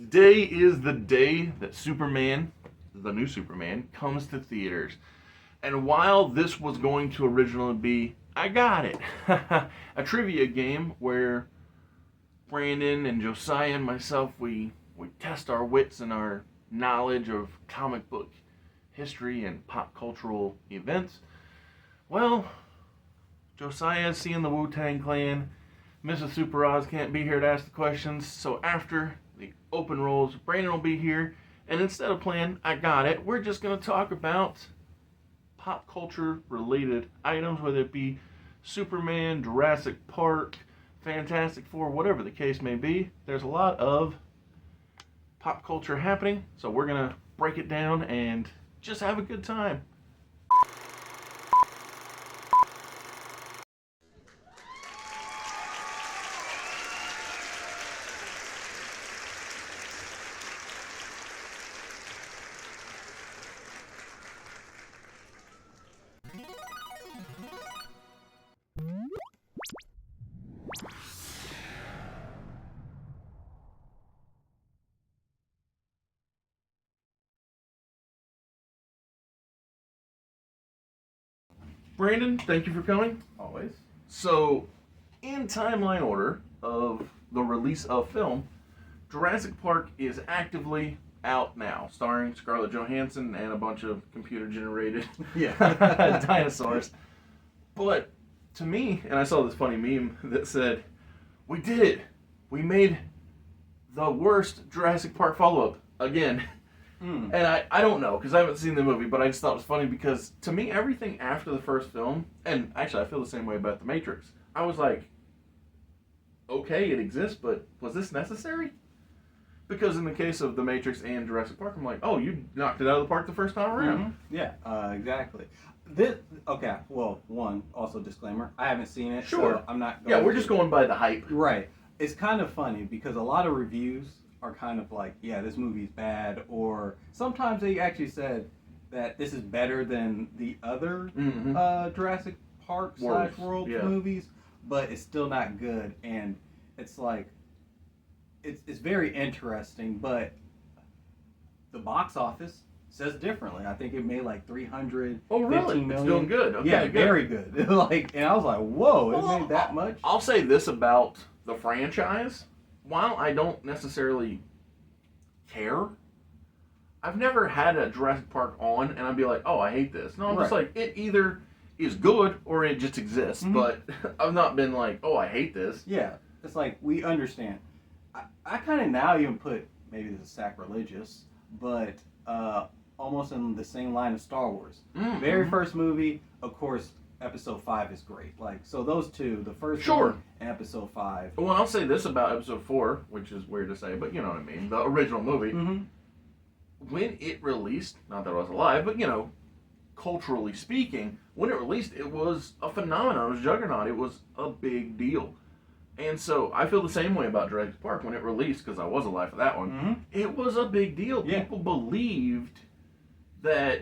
Today is the day that Superman, the new Superman, comes to theaters. And while this was going to originally be, I got it, a trivia game where Brandon and Josiah and myself, we test our wits and our knowledge of comic book history and pop cultural events. Well, Josiah's seeing the Wu-Tang Clan. Mrs. Super Oz can't be here to ask the questions, so after the open rolls, Brandon will be here, and instead of playing I Got It, we're just going to talk about pop culture related items, whether it be Superman, Jurassic Park, Fantastic Four, whatever the case may be. There's a lot of pop culture happening, so we're going to break it down and just have a good time. Brandon, thank you for coming. Always. So, in timeline order of the release of film, Jurassic Park is actively out now, starring Scarlett Johansson and a bunch of computer-generated dinosaurs. But to me, and I saw this funny meme that said, "We did it. We made the worst Jurassic Park follow-up again." And I don't know, because I haven't seen the movie, but I just thought it was funny because, to me, everything after the first film, and actually I feel the same way about The Matrix, I was like, okay, it exists, but was this necessary? Because in the case of The Matrix and Jurassic Park, I'm like, oh, you knocked it out of the park the first time around. Mm-hmm. Yeah, exactly. Okay, well, one, also disclaimer, I haven't seen it, Sure. so I'm not Yeah, we're just going by the hype. Right. It's kind of funny because a lot of reviews are kind of like, yeah, this movie's bad, or sometimes they actually said that this is better than the other Jurassic Park / World movies, but it's still not good, and it's like, it's very interesting, but the box office says differently. I think it made like 315 million. It's doing good. Okay, yeah, good. very good. And I was like, whoa, it made that much? I'll say this about the franchise. While I don't necessarily care, I've never had a Jurassic Park on and I'd be like, oh, I hate this. No, I'm just like, it either is good or it just exists, but I've not been like, oh, I hate this. Yeah, it's like, we understand. I kind of now even put, maybe this is sacrilegious, but almost in the same line of Star Wars. Very first movie, of course, Episode 5 is great. Like, so those two, the first one and Episode 5. Well, I'll say this about Episode 4, which is weird to say, but you know what I mean. The original movie, when it released, not that I was alive, but you know, culturally speaking, when it released, it was a phenomenon. It was a juggernaut. It was a big deal. And so I feel the same way about Jurassic Park when it released, because I was alive for that one. It was a big deal. Yeah. People believed that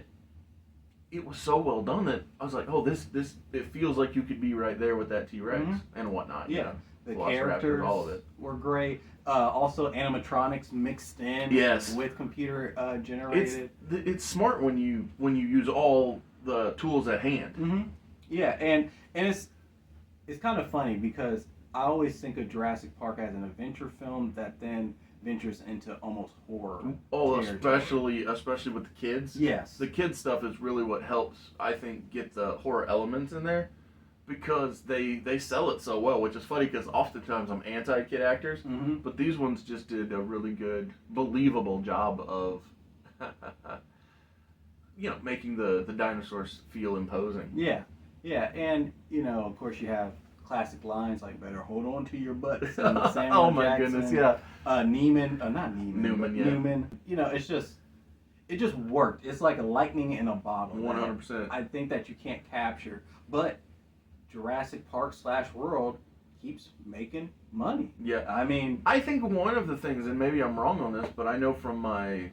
it was so well done that I was like, oh, this it feels like you could be right there with that T-Rex and whatnot. Yeah, the characters, all of it, were great. Also, animatronics mixed in with computer generated. It's smart when you use all the tools at hand. Yeah, and it's kind of funny because I always think of Jurassic Park as an adventure film that then ventures into almost horror. Oh, especially with the kids. Yes. The kids stuff is really what helps, I think, get the horror elements in there, because they sell it so well, which is funny because oftentimes I'm anti-kid actors, but these ones just did a really good, believable job of making the dinosaurs feel imposing. Yeah. Yeah, and of course you have classic lines like "better hold on to your butts." Oh my goodness, yeah. Neiman, not Neiman. Newman, yeah. Newman. It just worked. It's like a lightning in a bottle. 100%. I think that you can't capture, but Jurassic Park / World keeps making money. Yeah, I mean, I think one of the things, and maybe I'm wrong on this, but I know from my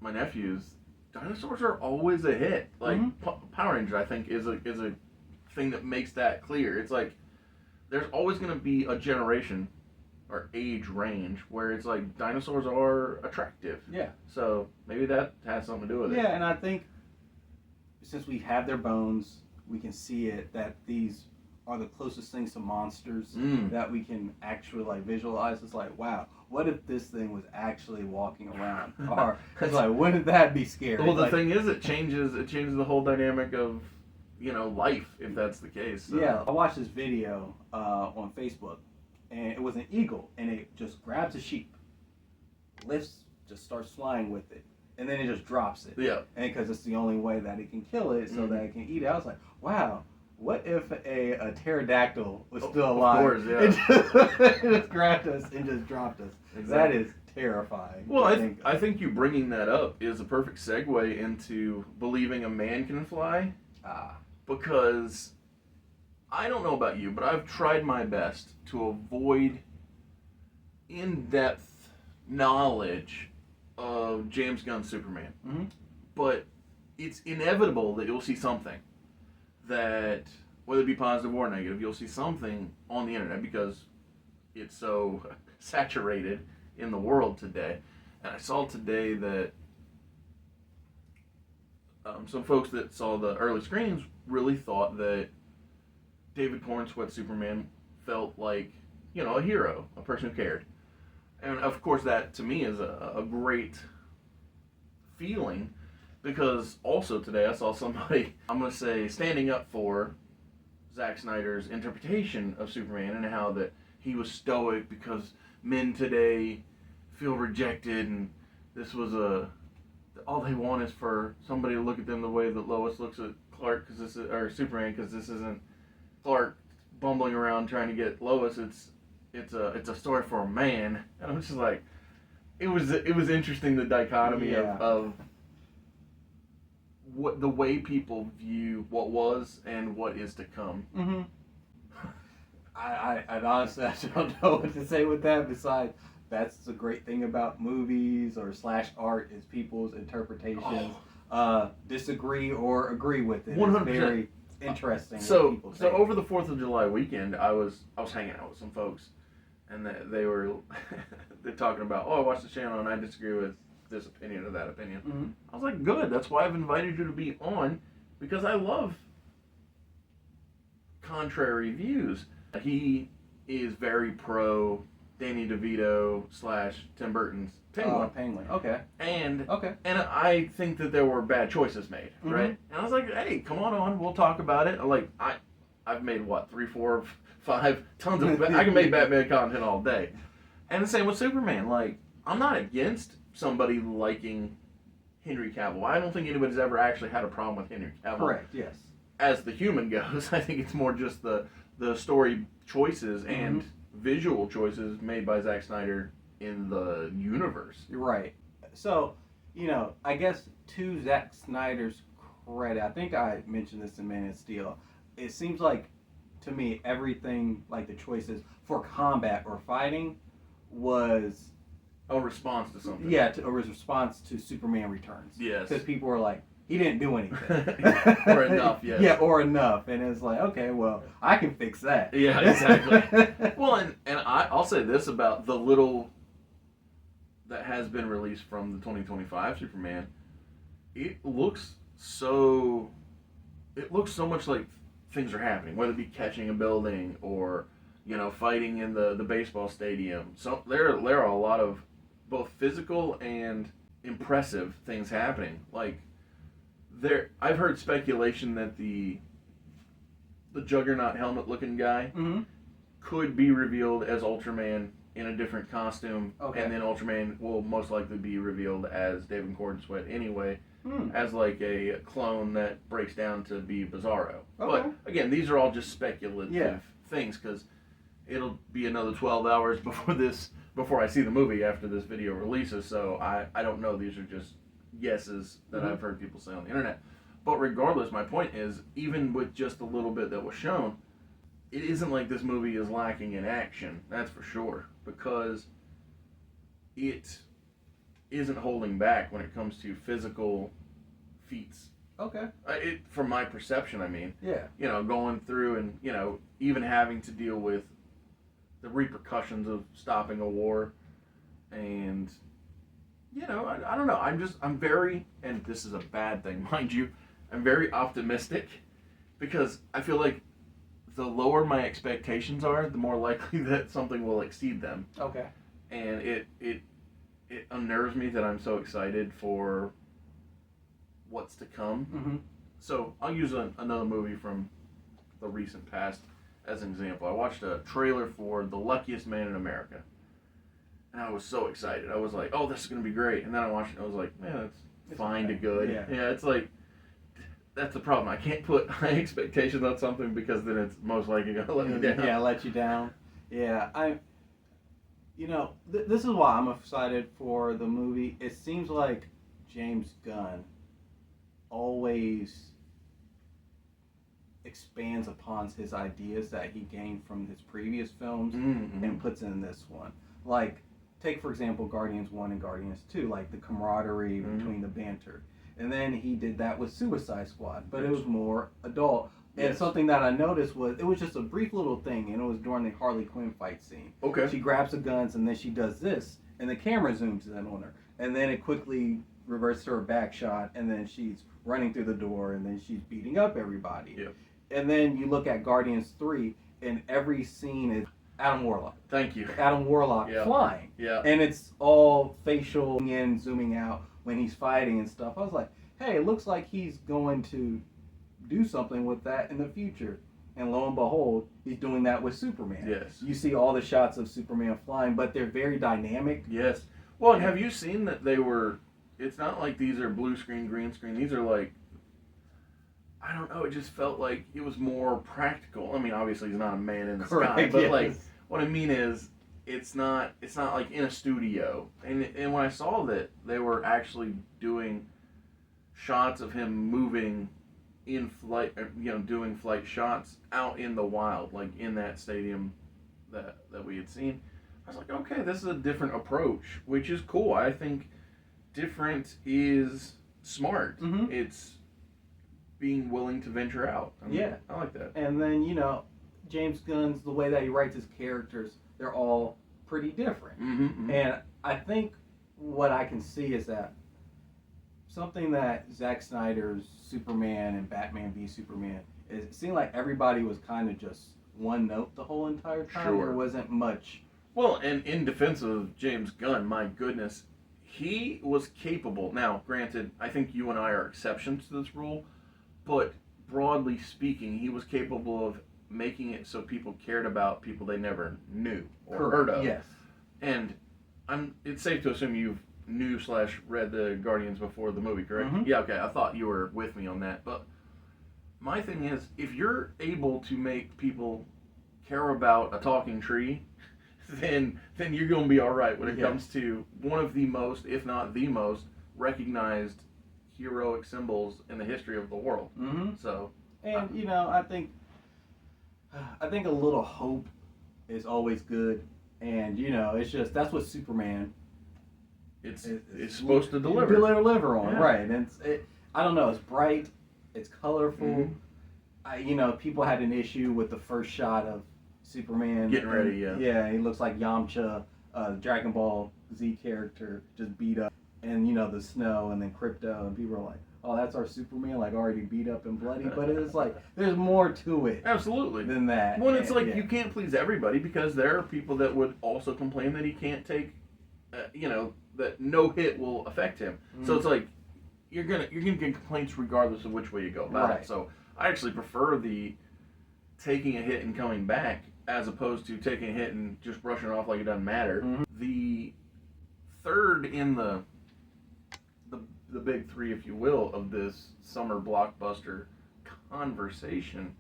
nephews, dinosaurs are always a hit. Like Power Rangers, I think is a thing that makes that clear. It's like there's always going to be a generation or age range where it's like dinosaurs are attractive. Yeah. So maybe that has something to do with it. Yeah, and I think since we have their bones, we can see it that these are the closest things to monsters that we can actually like visualize. It's like, wow, what if this thing was actually walking around? Or it's like, wouldn't that be scary? Well, the like, thing is, it changes the whole dynamic of, life, if that's the case. So. Yeah, I watched this video on Facebook, and it was an eagle, and it just grabs a sheep, lifts, just starts flying with it, and then it just drops it. Yeah. And because it's the only way that it can kill it, so that it can eat it. I was like, wow. What if a pterodactyl was still alive? Of course, yeah. It just grabbed us and just dropped us. Exactly. That is terrifying. Well, I think you bringing that up is a perfect segue into believing a man can fly. Because I don't know about you, but I've tried my best to avoid in-depth knowledge of James Gunn's Superman. Mm-hmm. But it's inevitable that you'll see something that, whether it be positive or negative, you'll see something on the internet because it's so saturated in the world today. And I saw today that some folks that saw the early screenings really thought that David Cornsweet's Superman felt like, a hero, a person who cared. And of course that to me is a great feeling. Because also today I saw somebody, I'm going to say, standing up for Zack Snyder's interpretation of Superman and how that he was stoic because men today feel rejected and this was all they want is for somebody to look at them the way that Lois looks at Clark or Superman, because this isn't Clark bumbling around trying to get Lois. It's a story for a man, and I'm just like, it was interesting, the dichotomy of what the way people view what was and what is to come. Mm-hmm. I honestly I don't know what to say with that besides that's the great thing about movies or / art is people's interpretations disagree or agree with it. 100%. It's very interesting. So over the 4th of July weekend, I was hanging out with some folks, and they were they're talking about, I watched the channel and I disagree with this opinion or that opinion. Mm-hmm. I was like, good. That's why I've invited you to be on, because I love contrary views. He is very pro Danny DeVito / Tim Burton's Penguin. Penguin. Okay. And I think that there were bad choices made, right? And I was like, hey, come on, we'll talk about it. Like I've made 3, 4, 5 tons of I can make Batman content all day. And the same with Superman. Like, I'm not against somebody liking Henry Cavill. I don't think anybody's ever actually had a problem with Henry Cavill. Correct, yes. As the human goes, I think it's more just the story choices and visual choices made by Zack Snyder in the universe. You're right. So, I guess to Zack Snyder's credit, I think I mentioned this in Man of Steel, it seems like, to me, everything, like the choices for combat or fighting was a response to something. Yeah, a response to Superman Returns. Yes. Because people were like, he didn't do anything. Or enough, yes. Yeah, or enough. And it's like, okay, well, I can fix that. Yeah, exactly. Well, and I'll say this about the little that has been released from the 2025 Superman. It looks so much like things are happening, whether it be catching a building or, fighting in the baseball stadium. So there are a lot of both physical and impressive things happening. Like, I've heard speculation that the Juggernaut helmet-looking guy could be revealed as Ultraman in a different costume, and then Ultraman will most likely be revealed as David Cornsweet anyway, as like a clone that breaks down to be Bizarro. But again, these are all just speculative things, because it'll be another 12 hours before I see the movie after this video releases, so I don't know. These are just guesses that I've heard people say on the internet. But regardless, my point is, even with just a little bit that was shown, it isn't like this movie is lacking in action, that's for sure, because it isn't holding back when it comes to physical feats. Okay. From my perception, I mean. Yeah. Going through and, even having to deal with the repercussions of stopping a war, and I don't know. I'm very, and this is a bad thing, mind you, I'm very optimistic because I feel like the lower my expectations are, the more likely that something will exceed them. Okay. And it unnerves me that I'm so excited for what's to come. Mm-hmm. So I'll use another movie from the recent past as an example. I watched a trailer for The Luckiest Man in America. And I was so excited. I was like, oh, this is going to be great. And then I watched it and I was like, man, it's fine to good. Yeah, it's like, that's the problem. I can't put high expectations on something because then it's most likely going to let me down. Yeah, let you down. Yeah, this is why I'm excited for the movie. It seems like James Gunn always expands upon his ideas that he gained from his previous films and puts in this one. Like, take for example Guardians 1 and Guardians 2, like the camaraderie between the banter. And then he did that with Suicide Squad, but it was more adult. And something that I noticed was, it was just a brief little thing, and it was during the Harley Quinn fight scene. Okay. She grabs the guns, and then she does this, and the camera zooms in on her. And then it quickly reverses to her back shot, and then she's running through the door, and then she's beating up everybody. Yep. And then you look at Guardians 3, and every scene is Adam Warlock. Thank you. Adam Warlock flying. Yeah. And it's all facial and zooming out when he's fighting and stuff. I was like, hey, it looks like he's going to do something with that in the future. And lo and behold, he's doing that with Superman. Yes. You see all the shots of Superman flying, but they're very dynamic. Yes. Well, and have you seen that they were, it's not like these are blue screen, green screen. These are like, I don't know, it just felt like it was more practical. I mean, obviously he's not a man in the sky, but like, what I mean is, it's not like in a studio. And when I saw that they were actually doing shots of him moving in flight, doing flight shots out in the wild, like in that stadium that we had seen, I was like, okay, this is a different approach, which is cool. I think different is smart. Mm-hmm. It's being willing to venture out. I like that. And then, James Gunn's, the way that he writes his characters, they're all pretty different. Mm-hmm. And I think what I can see is that something that Zack Snyder's Superman and Batman v Superman, it seemed like everybody was kind of just one note the whole entire time. Sure. There wasn't much. Well, and in defense of James Gunn, my goodness, he was capable. Now, granted, I think you and I are exceptions to this rule, but broadly speaking, he was capable of making it so people cared about people they never knew or heard of. Yes. And it's safe to assume you've read the Guardians before the movie, correct? Mm-hmm. Yeah, okay. I thought you were with me on that. But my thing is, if you're able to make people care about a talking tree, then you're going to be all right when it comes to one of the most, if not the most, recognized heroic symbols in the history of the world. Mm-hmm. So, and I think a little hope is always good, and it's just, that's what Superman. It's supposed to deliver. Deliver on, right? And I don't know. It's bright. It's colorful. Mm-hmm. People had an issue with the first shot of Superman getting ready. Yeah, he looks like Yamcha, Dragon Ball Z character, just beat up, and the snow, and then Krypto, and people are like, "Oh, that's our Superman, like already beat up and bloody." But it's like there's more to it. Absolutely. Than that. Well, it's like you can't please everybody, because there are people that would also complain that he can't take, that no hit will affect him. So it's like you're gonna get complaints regardless of which way you go about it. So I actually prefer the taking a hit and coming back, as opposed to taking a hit and just brushing it off like it doesn't matter. Mm-hmm. The third in the big three, if you will, of this summer blockbuster conversation,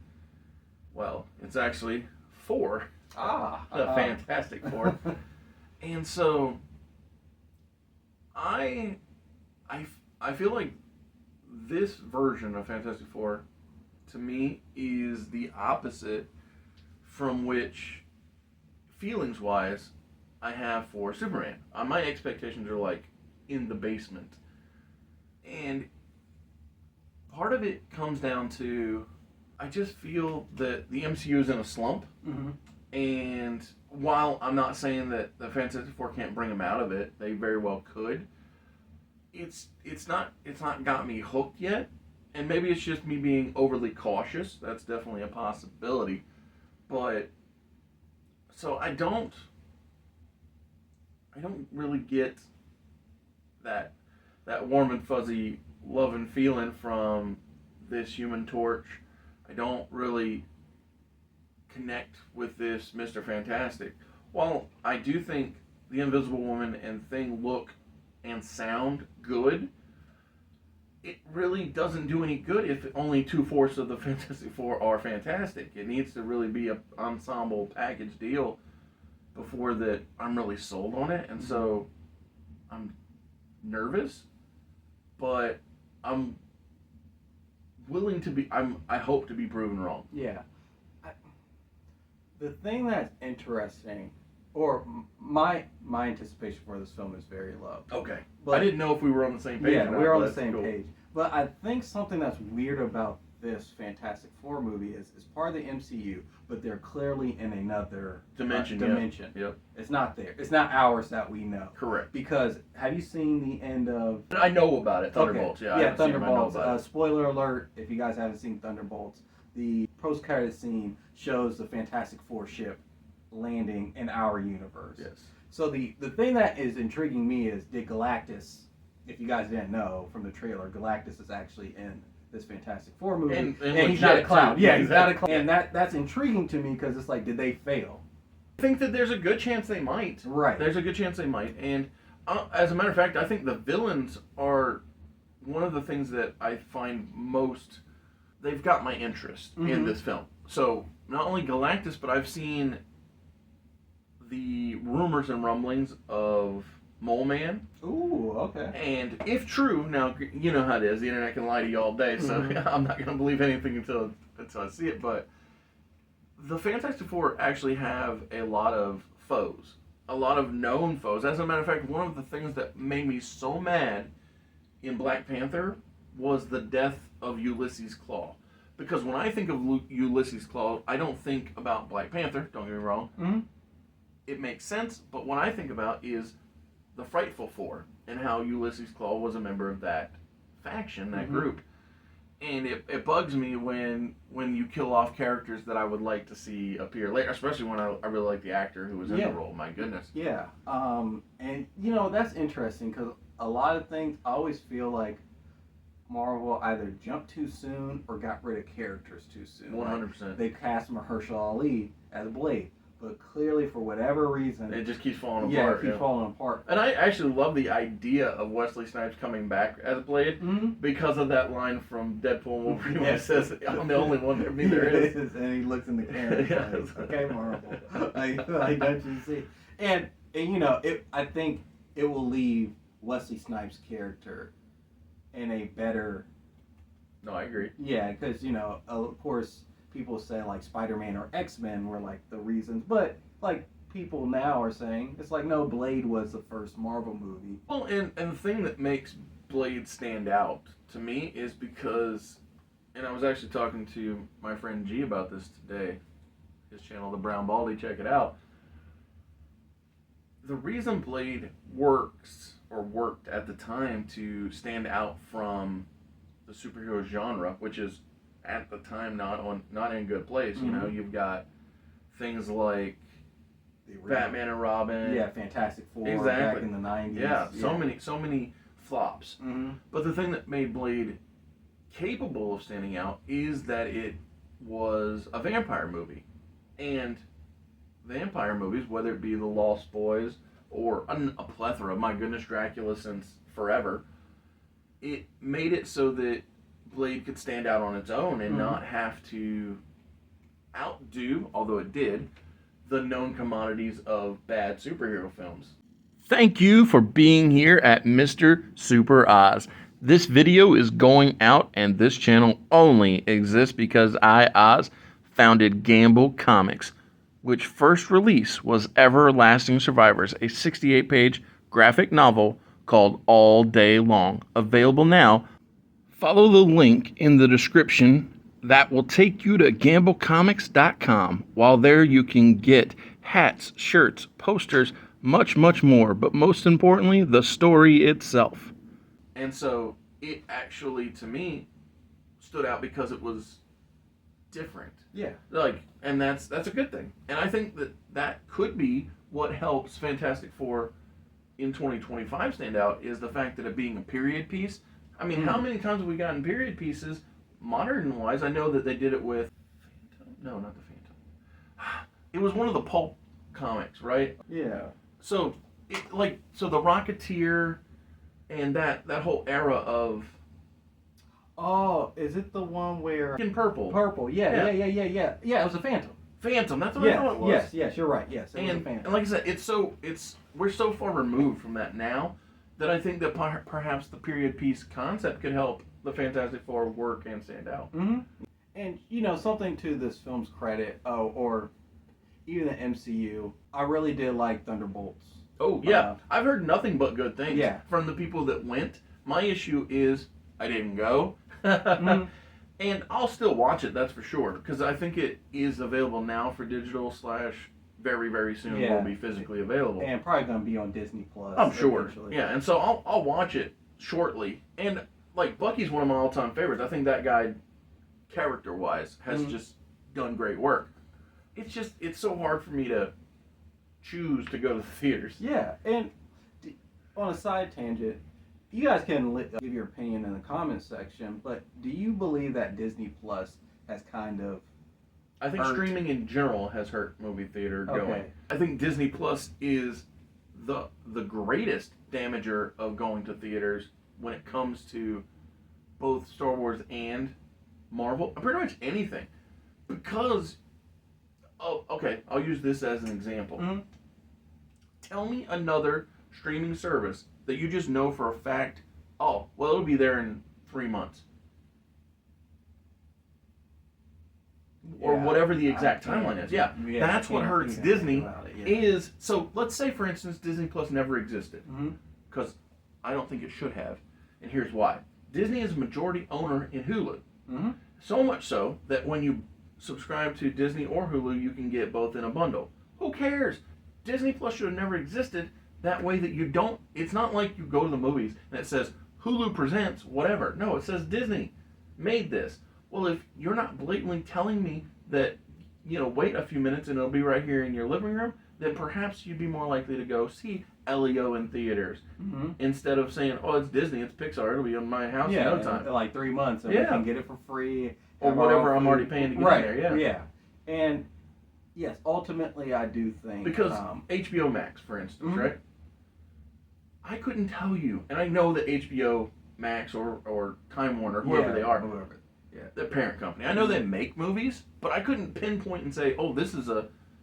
well, it's actually four. A Fantastic Four. And so I feel like this version of Fantastic Four, to me, is the opposite from which, feelings-wise, I have for Superman. My expectations are like in the basement. And part of it comes down to, I just feel that the MCU is in a slump. Mm-hmm. And while I'm not saying that the Fantastic Four can't bring them out of it, they very well could. It's not got me hooked yet, and maybe it's just me being overly cautious. That's definitely a possibility, but so I don't really get that warm and fuzzy love and feeling from this Human Torch. I don't really connect with this Mr. Fantastic. While I do think the Invisible Woman and Thing look and sound good, it really doesn't do any good if only 2/4 of the Fantastic Four are fantastic. It needs to really be an ensemble package deal before that I'm really sold on it. And so I'm nervous, but I'm willing to be, I hope to be proven wrong. Yeah. The thing that's interesting, or my anticipation for this film is very low. Okay. But I didn't know if we were on the same page. Yeah, or not, we're on but the same cool. page. But I think something that's weird about this Fantastic Four movie is it's part of the MCU, but they're clearly in another Dimension. Yep. It's not there. It's not ours that we know. Correct. Because have you seen the end of? I know about it. Thunderbolts. Okay. Yeah. Yeah, Thunderbolts. I know about it. Spoiler alert: if you guys haven't seen Thunderbolts, the post-credit scene shows the Fantastic Four ship landing in our universe. Yes. So the thing that is intriguing me is, did Galactus, if you guys didn't know from the trailer, Galactus is actually in this Fantastic Four movie, and he's not a clown. Too. Yeah, he's not a clown. And that's intriguing to me because it's like, did they fail? I think that there's a good chance they might. Right. There's a good chance they might. And as a matter of fact, I think the villains are one of the things that I find most, they've got my interest in this film. So not only Galactus, but I've seen the rumors and rumblings of Mole Man. Ooh, okay. And if true, now you know how it is. The internet can lie to you all day, so I'm not going to believe anything until I see it. But the Fantastic Four actually have a lot of foes, a lot of known foes. As a matter of fact, one of the things that made me so mad in Black Panther was the death of Ulysses Claw. Because when I think of Ulysses Claw, I don't think about Black Panther. Don't get me wrong. Mm-hmm. It makes sense, but what I think about is the Frightful Four and how Ulysses Claw was a member of that faction, that group. And it bugs me when you kill off characters that I would like to see appear later, especially when I really like the actor who was in the role. My goodness. Yeah. And, you know, that's interesting because a lot of things, I always feel like Marvel either jumped too soon or got rid of characters too soon. 100%. Like, they cast Mahershala Ali as Blade. But clearly, for whatever reason, it just keeps falling apart. Yeah, it keeps falling apart. And I actually love the idea of Wesley Snipes coming back as Blade because of that line from Deadpool and Wolverine where he says, "I'm the only one there is." And he looks in the camera. Like, okay, Marvel. Like, don't you see? And you know, I think it will leave Wesley Snipes' character in a better. No, I agree. Yeah, because you know, of course, people say like Spider-Man or X-Men were like the reasons, but like people now are saying it's like, no, Blade was the first Marvel movie. Well, and the thing that makes Blade stand out to me is because, and I was actually talking to my friend G about this today, his channel, The Brown Baldy, check it out. The reason Blade works, or worked at the time, to stand out from the superhero genre, which is at the time not in a good place. You know, you've got things like Batman and Robin. Yeah, Fantastic Four. Exactly. Back in the 90s. Yeah, so many flops. But the thing that made Blade capable of standing out is that it was a vampire movie. And vampire movies, whether it be The Lost Boys or a plethora, my goodness, Dracula since forever, it made it so that Blade could stand out on its own and not have to outdo, although it did, the known commodities of bad superhero films. Thank you for being here at Mr. Super Oz. This video is going out, and this channel only exists because I, Oz, founded Gamble Comics, which first release was Everlasting Survivors, a 68-page graphic novel called All Day Long, available now. Follow the link in the description that will take you to gamblecomics.com. While there, you can get hats, shirts, posters, much, much more. But most importantly, the story itself. And so it actually, to me, stood out because it was different. Yeah. Like, and that's a good thing. And I think that could be what helps Fantastic Four in 2025 stand out, is the fact that it being a period piece. I mean, how many times have we gotten period pieces, modern wise? I know that they did it with Phantom. No, not the Phantom. It was one of the pulp comics, right? Yeah. So, the Rocketeer and that whole era of Oh, is it the one where in purple? Purple, yeah. Yeah, it was a Phantom. Phantom, that's what I thought it was. Yes, you're right. Yes, it was a And Phantom. like I said, we're so far removed from that now that I think that perhaps the period piece concept could help the Fantastic Four work and stand out. Mm-hmm. And something to this film's credit, or even the MCU, I really did like Thunderbolts. Oh yeah, I've heard nothing but good things from the people that went. My issue is I didn't go, and I'll still watch it. That's for sure, because I think it is available now for digital / very, very soon will be physically available. And probably gonna be on Disney Plus. I'm sure. Eventually. Yeah, and so I'll watch it shortly. And like Bucky's one of my all-time favorites. I think that guy, character-wise, has just done great work. It's so hard for me to choose to go to the theaters. Yeah, and on a side tangent, you guys can give your opinion in the comments section, but do you believe that Disney Plus has kind of I think streaming in general has hurt movie theater going. I think Disney Plus is the greatest damager of going to theaters when it comes to both Star Wars and Marvel, pretty much anything. Because, I'll use this as an example. Mm-hmm. Tell me another streaming service that you just know for a fact, it'll be there in 3 months. Or whatever the exact timeline is. Yeah, that's what hurts Disney is, so let's say, for instance, Disney Plus never existed. Because I don't think it should have. And here's why. Disney is a majority owner in Hulu. So much so that when you subscribe to Disney or Hulu, you can get both in a bundle. Who cares? Disney Plus should have never existed. That way that you don't, it's not like you go to the movies and it says Hulu presents whatever. No, it says Disney made this. Well, if you're not blatantly telling me that, wait a few minutes and it'll be right here in your living room, then perhaps you'd be more likely to go see Leo in theaters instead of saying, it's Disney, it's Pixar, it'll be in my house in no time. Like 3 months, and we can get it for free. Or whatever I'm already paying to get in there, Yeah. And, yes, ultimately I do think... Because HBO Max, for instance, right? I couldn't tell you, and I know that HBO Max or Time Warner, whoever they are, their parent company. I know they make movies, but I couldn't pinpoint and say, this is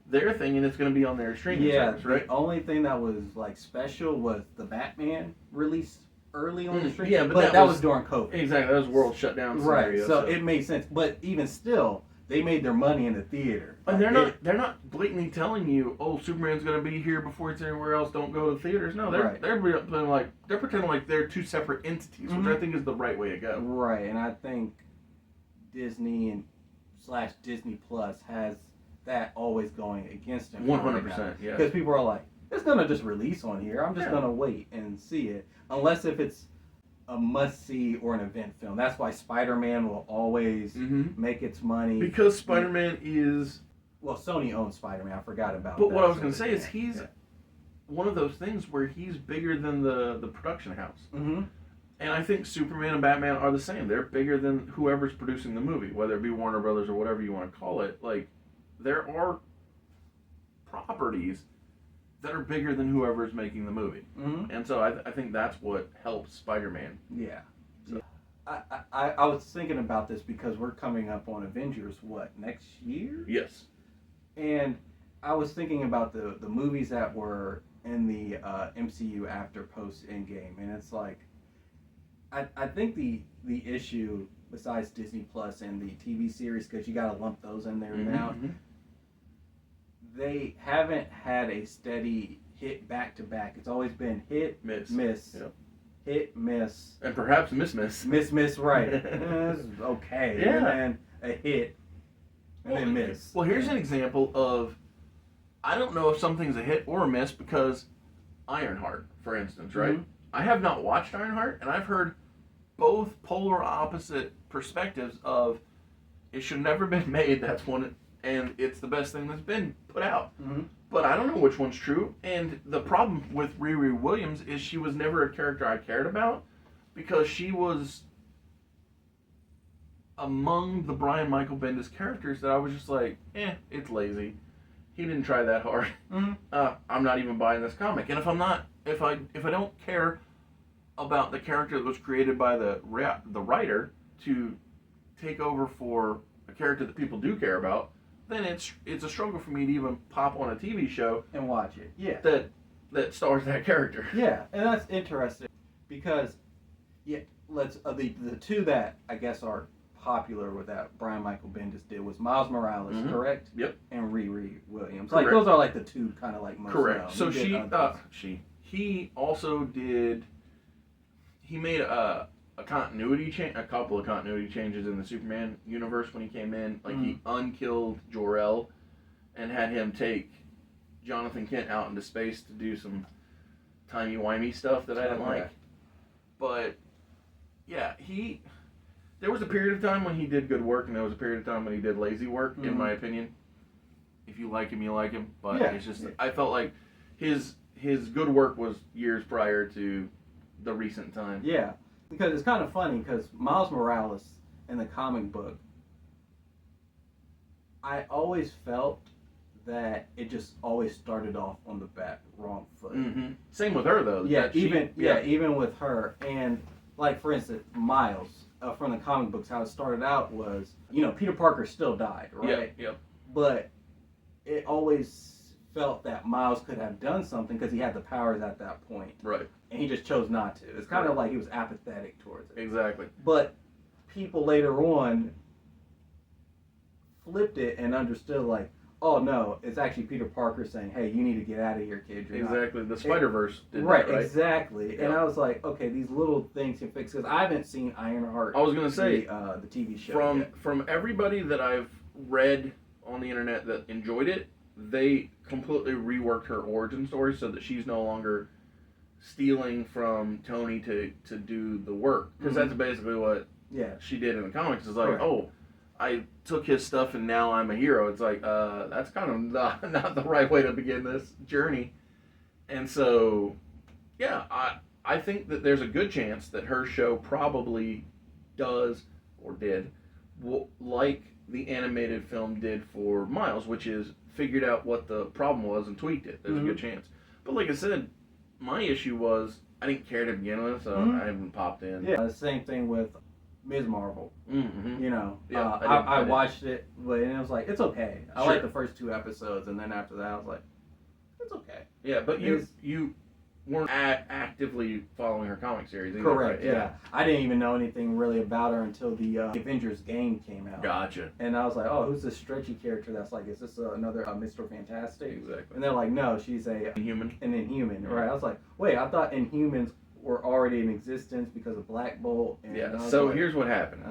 their thing and it's going to be on their streaming service, right? The only thing that was special was the Batman release early on the stream. Yeah, but that was during COVID. Exactly, that was world shutdown scenario. Right, so it made sense. But even still, they made their money in the theater. And they're not blatantly telling you, Superman's going to be here before it's anywhere else, don't go to the theaters. No, they're pretending like they're two separate entities, which I think is the right way to go. Right, and I think Disney and / Disney Plus has that always going against them. 100%, yeah. Because people are like, it's going to just release on here. I'm just going to wait and see it. Unless if it's a must-see or an event film. That's why Spider-Man will always make its money. Because Spider-Man is... Well, Sony owns Spider-Man. I forgot about that. But what I was going to say is he's one of those things where he's bigger than the production house. And I think Superman and Batman are the same. They're bigger than whoever's producing the movie, whether it be Warner Brothers or whatever you want to call it. Like, there are properties that are bigger than whoever's making the movie. And so I think that's what helps Spider-Man. Yeah. So. I was thinking about this because we're coming up on Avengers, next year? Yes. And I was thinking about the movies that were in the MCU after post-Endgame, and it's like, I think the issue, besides Disney Plus and the TV series, because you got to lump those in there now, they haven't had a steady hit back-to-back. It's always been hit, miss, hit, miss. And perhaps miss. Miss, right. It's okay. Yeah. And then a hit, and then miss. Well, here's an example of I don't know if something's a hit or a miss because Ironheart, for instance, right? Mhm. I have not watched Ironheart, and I've heard both polar opposite perspectives of it should never been made. That's one, and it's the best thing that's been put out. Mhm. But I don't know which one's true. And the problem with Riri Williams is she was never a character I cared about because she was among the Brian Michael Bendis characters that I was just like, it's lazy. He didn't try that hard. Mhm. I'm not even buying this comic. And if I don't care about the character that was created by the writer to take over for a character that people do care about, then it's a struggle for me to even pop on a TV show And watch it. Yeah. that stars that character. Yeah, and that's interesting because, the two that I guess are popular with that Brian Michael Bendis did was Miles Morales, Mhm. correct? Yep. And Riri Williams. Correct. Like those are like the two kind of like most Correct. known. So He did others. he also did. He made a continuity change, a couple of continuity changes in the Superman universe when he came in. Like he unkilled Jor-El and had him take Jonathan Kent out into space to do some timey-wimey stuff that I didn't like. But yeah, there was a period of time when he did good work, and there was a period of time when he did lazy work, in my opinion. If you like him, you like him. But it's just, I felt like his good work was years prior to the recent time. Yeah, because it's kind of funny because Miles Morales in the comic book, I always felt that it just always started off on the wrong foot. Mm-hmm. Same with her though. Yeah, even with her, and like for instance, Miles from the comic books, how it started out was, Peter Parker still died, right? Yep. But it always felt that Miles could have done something because he had the powers at that point, Right. and he just chose not to. It's kind of like he was apathetic towards it. Exactly. But people later on flipped it and understood like, oh no, it's actually Peter Parker saying, "Hey, you need to get out of here, kid." Exactly. The Spider-Verse did right, that, right? exactly. Yeah. And I was like, okay, these little things can fix. Because I haven't seen Ironheart. I was gonna say the TV show from everybody that I've read on the internet that enjoyed it, they completely reworked her origin story so that she's no longer stealing from Tony to do the work, because that's basically what she did in the comics. It's like, Correct. oh, I took his stuff and now I'm a hero. It's like, that's kind of not the right way to begin this journey. And so, yeah, I think that there's a good chance that her show probably does, or did, like the animated film did for Miles, which is figured out what the problem was and tweaked it. There's a good chance. But like I said, my issue was I didn't care to begin with, so I haven't popped in. Yeah, the same thing with Ms. Marvel. Mm-hmm. Yeah, I watched it, but it was like, it's okay. I liked the first 2 episodes, and then after that, I was like, it's okay. Yeah, but you weren't actively following her comic series either. Correct, right? yeah. I didn't even know anything really about her until the Avengers game came out. Gotcha. And I was like, oh, who's this stretchy character that's like, is this another Mr. Fantastic? Exactly. And they're like, no, she's an Inhuman. Inhuman, right? I was like, wait, I thought Inhumans were already in existence because of Black Bolt. And So here's what happened.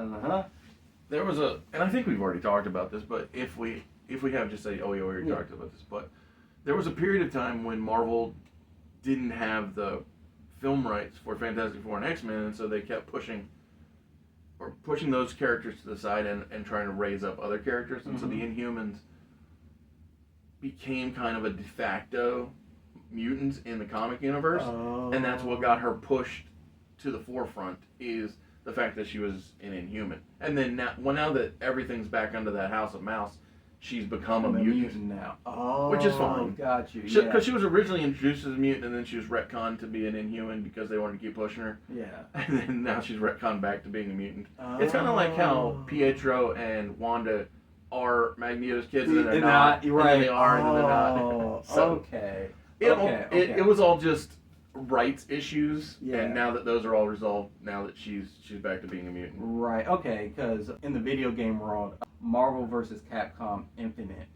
There was and I think we've already talked about this, but if we have, just say, oh, we already talked about this, but there was a period of time when Marvel didn't have the film rights for Fantastic Four and X-Men, and so they kept pushing those characters to the side and trying to raise up other characters, and so the Inhumans became kind of a de facto mutants in the comic universe, and that's what got her pushed to the forefront, is the fact that she was an Inhuman. And then now that everything's back under that House of Mouse, she's become a mutant now. Oh, which is fine. Got you. Because she was originally introduced as a mutant, and then she was retconned to be an Inhuman because they wanted to keep pushing her. Yeah. And then now she's retconned back to being a mutant. It's kind of like how Pietro and Wanda are Magneto's kids, and then they're not. You're right. And then they are, and then they're not. So okay. It was all just rights issues, Yeah. and now that those are all resolved, now that she's back to being a mutant. Right. Okay. Because in the video game world, Marvel vs. Capcom Infinite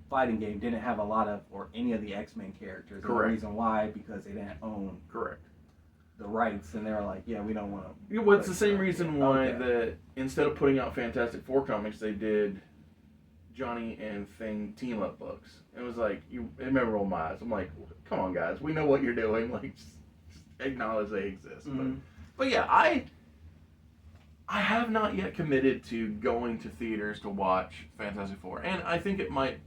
fighting game didn't have a lot of or any of the X-Men characters. Correct. And the reason why, because they didn't own the rights, and they were like, yeah, we don't want to. Well, it's the same reason why that instead of putting out Fantastic Four comics, they did Johnny and Thing team up books. It was like, it made me roll my eyes. I'm like, come on, guys, we know what you're doing. Like, just acknowledge they exist. But yeah, I have not yet committed to going to theaters to watch Fantastic Four, and I think it might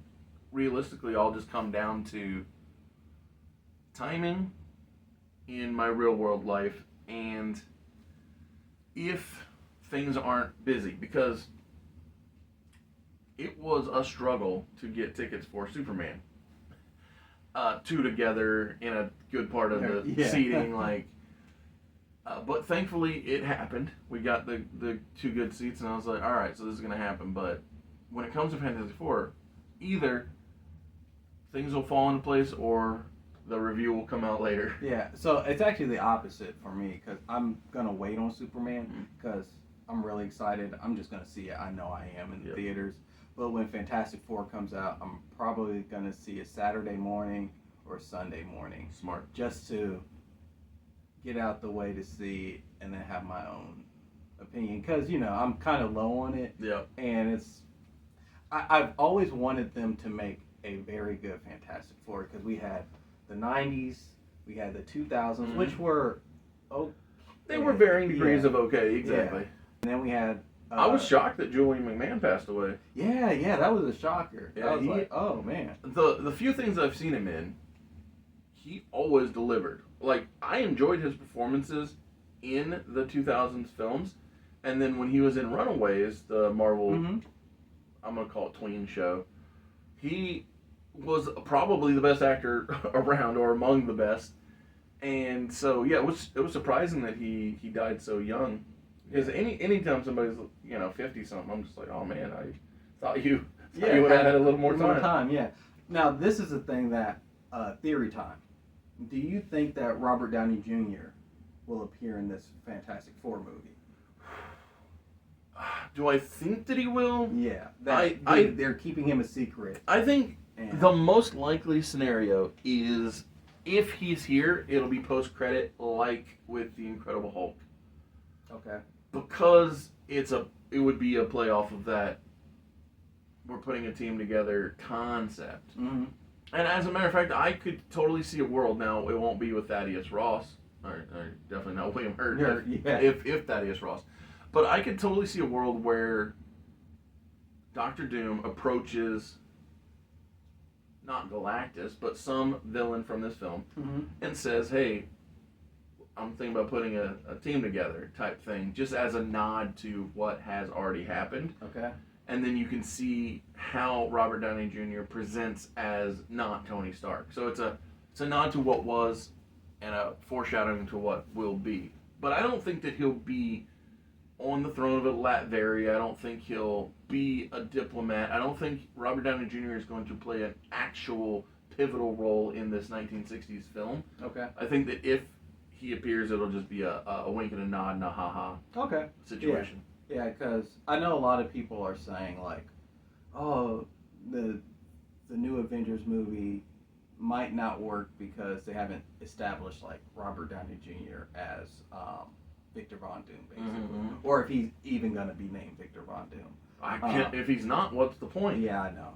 realistically all just come down to timing in my real world life, and if things aren't busy, because it was a struggle to get tickets for Superman. Two together in a good part of the seating, like. But thankfully, it happened. We got the two good seats, and I was like, all right, so this is going to happen. But when it comes to Fantastic Four, either things will fall into place or the review will come out later. Yeah, so it's actually the opposite for me, because I'm going to wait on Superman because I'm really excited. I'm just going to see it. I know I am in the theaters. But when Fantastic Four comes out, I'm probably going to see it Saturday morning or Sunday morning. Smart. Just to get out the way to see and then have my own opinion. Because, you know, I'm kind of low on it. Yeah. And it's... I've always wanted them to make a very good Fantastic Four, because we had the 90s, we had the 2000s, which were... They were varying degrees of okay, exactly. Yeah. And then we had... I was shocked that Julian McMahon passed away. Yeah, that was a shocker. Yeah, I was like, oh, man. The few things I've seen him in, he always delivered. Like, I enjoyed his performances in the 2000s films, and then when he was in Runaways, the Marvel, I'm going to call it tween show, he was probably the best actor around, or among the best. And so, yeah, it was surprising that he died so young. Because anytime somebody's, 50-something, I'm just like, oh, man, I thought you would have had a little more time. Yeah. Now, this is a thing that, theory time. Do you think that Robert Downey Jr. will appear in this Fantastic Four movie? Do I think that he will? Yeah. They're keeping him a secret. I think the most likely scenario is, if he's here, it'll be post-credit, like with The Incredible Hulk. Okay. Because it would be a play off of that we're putting a team together concept. And as a matter of fact, I could totally see a world, now it won't be with Thaddeus Ross, or definitely not William Hurt, if Thaddeus Ross, but I could totally see a world where Doctor Doom approaches, not Galactus, but some villain from this film, and says, hey, I'm thinking about putting a team together type thing, just as a nod to what has already happened. Okay. And then you can see how Robert Downey Jr. presents as not Tony Stark. So it's a nod to what was and a foreshadowing to what will be. But I don't think that he'll be on the throne of Latveria. I don't think he'll be a diplomat. I don't think Robert Downey Jr. is going to play an actual pivotal role in this 1960s film. Okay. I think that if he appears, it'll just be a wink and a nod and a ha-ha situation. Yeah, because I know a lot of people are saying, like, oh, the new Avengers movie might not work because they haven't established, like, Robert Downey Jr. as Victor Von Doom, basically. Or if he's even going to be named Victor Von Doom. I can't, if he's not, what's the point? Yeah, I know.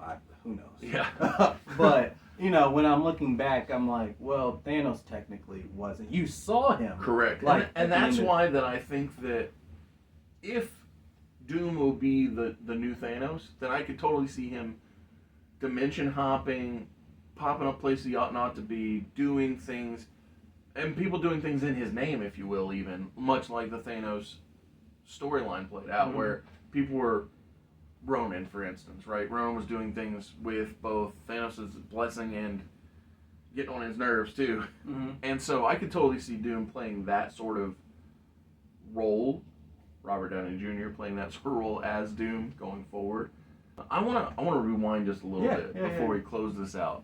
Who knows? Yeah. But, when I'm looking back, I'm like, well, Thanos technically wasn't. You saw him. Correct. Like, and that's why that I think that if Doom will be the new Thanos, then I could totally see him dimension hopping, popping up places he ought not to be, doing things, and people doing things in his name, if you will, even, much like the Thanos storyline played out, where people were, Ronan, for instance, right? Ronan was doing things with both Thanos' blessing and getting on his nerves, too. And so I could totally see Doom playing that sort of role, Robert Downey Jr. playing that sort of role as Doom going forward. I want to rewind just a little bit before we close this out.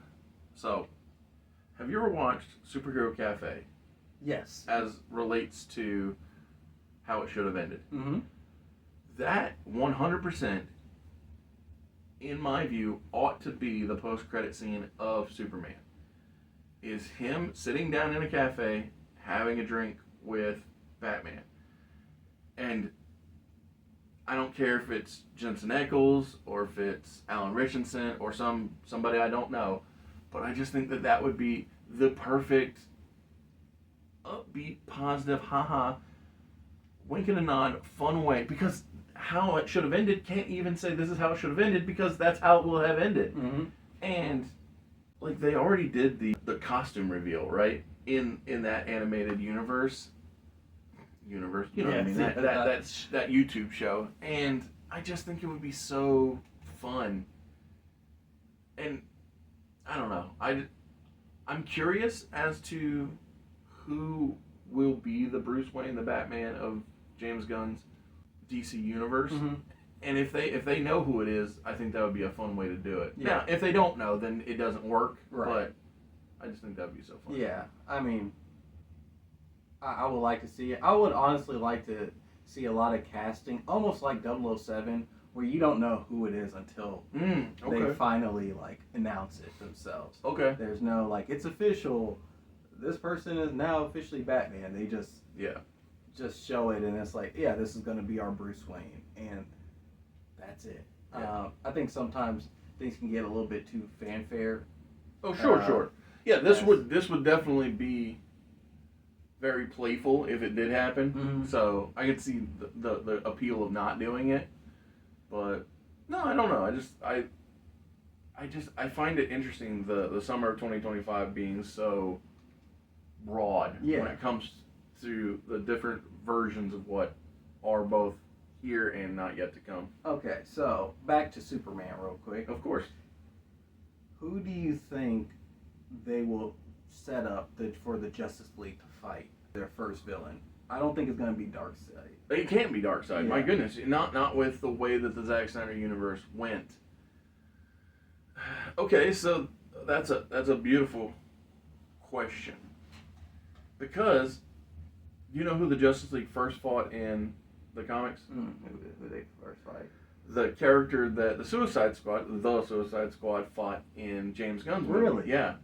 So, have you ever watched Superhero Cafe? Yes. As relates to how it should have ended. That 100%, in my view, ought to be the post-credit scene of Superman. Is him sitting down in a cafe, having a drink with Batman. And I don't care if it's Jensen Ackles or if it's Alan Richardson or somebody I don't know, but I just think that would be the perfect upbeat, positive, haha, wink and a nod, fun way. Because how it should have ended, can't even say this is how it should have ended because that's how it will have ended. Mm-hmm. And like they already did the costume reveal, right? In that animated universe, you know what I mean? That YouTube show, and I just think it would be so fun. And I don't know, I'm curious as to who will be the Bruce Wayne, the Batman of James Gunn's DC universe. Mm-hmm. And if they know who it is, I think that would be a fun way to do it. Yeah. Now, if they don't know, then it doesn't work. Right. But I just think that would be so fun. Yeah, I mean, I would like to see it. I would honestly like to see a lot of casting, almost like 007, where you don't know who it is until they finally like announce it themselves. Okay. There's no like it's official. This person is now officially Batman. They just show it, and it's like, yeah, this is going to be our Bruce Wayne, and that's it. Yeah. I think sometimes things can get a little bit too fanfare. Oh, sure. Yeah, this would definitely be very playful if it did happen. Mm-hmm. So I could see the appeal of not doing it, but no, I don't know. I find it interesting the summer of 2025 being so broad when it comes to the different versions of what are both here and not yet to come. Okay, so back to Superman real quick. Of course. Who do you think they will set up for the Justice League to fight their first villain? I don't think it's going to be Darkseid. It can't be Darkseid. Yeah. My goodness, not with the way that the Zack Snyder universe went. Okay, so that's a beautiful question, because you know who the Justice League first fought in the comics? Who they first fight? The character that the Suicide Squad fought in James Gunn's movie. Really? Yeah.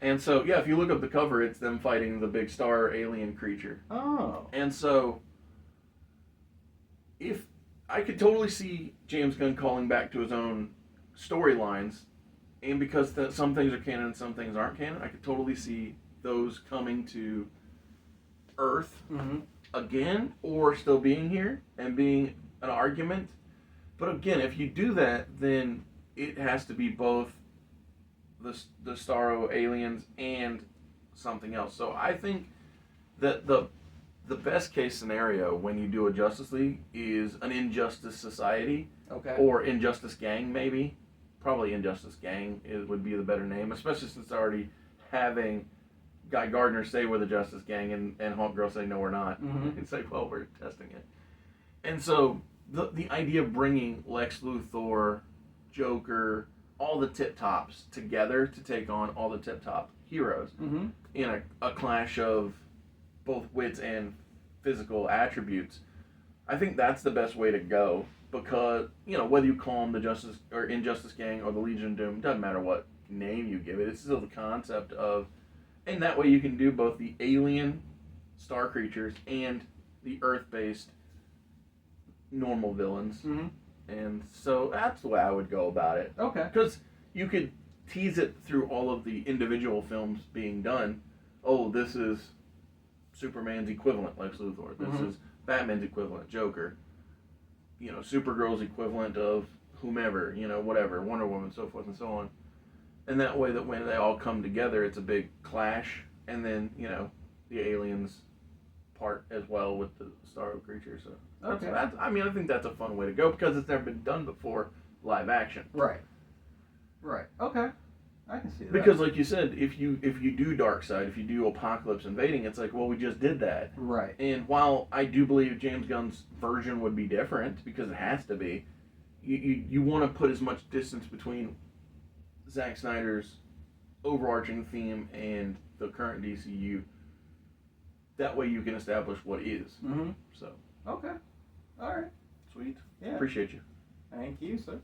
And so, yeah, if you look up the cover, it's them fighting the big star alien creature. Oh. And so, if I could totally see James Gunn calling back to his own storylines, and because some things are canon and some things aren't canon, I could totally see those coming to Earth again, or still being here and being an argument. But again, if you do that, then it has to be both the Starro aliens and something else. So I think that the best case scenario when you do a Justice League is an Injustice Society, or Injustice Gang, maybe. Probably Injustice Gang would be the better name, especially since they're already having Guy Gardner say we're the Justice Gang and Hawk Girl say no we're not. It's like, well, we're testing it. And so the idea of bringing Lex Luthor, Joker, all the tip tops together to take on all the tip top heroes in a clash of both wits and physical attributes, I think that's the best way to go, because whether you call them the Justice or Injustice Gang or the Legion of Doom, doesn't matter what name you give it, it's still the concept of, and that way you can do both the alien star creatures and the Earth-based normal villains. And so that's the way I would go about it. Okay. Because you could tease it through all of the individual films being done. Oh, this is Superman's equivalent, Lex Luthor. This is Batman's equivalent, Joker. Supergirl's equivalent of whomever, whatever, Wonder Woman, so forth and so on. And that way that when they all come together, it's a big clash. And then, the aliens part as well with the Starro creature. So I think that's a fun way to go, because it's never been done before live action. Right. Okay. I can see that. Because like you said, if you do Darkseid, if you do Apocalypse invading, it's like, well, we just did that. Right. And while I do believe James Gunn's version would be different, because it has to be, you want to put as much distance between Zack Snyder's overarching theme and the current DCU. That way you can establish what is. So. Okay. All right. Sweet. Yeah. Appreciate you. Thank you, sir.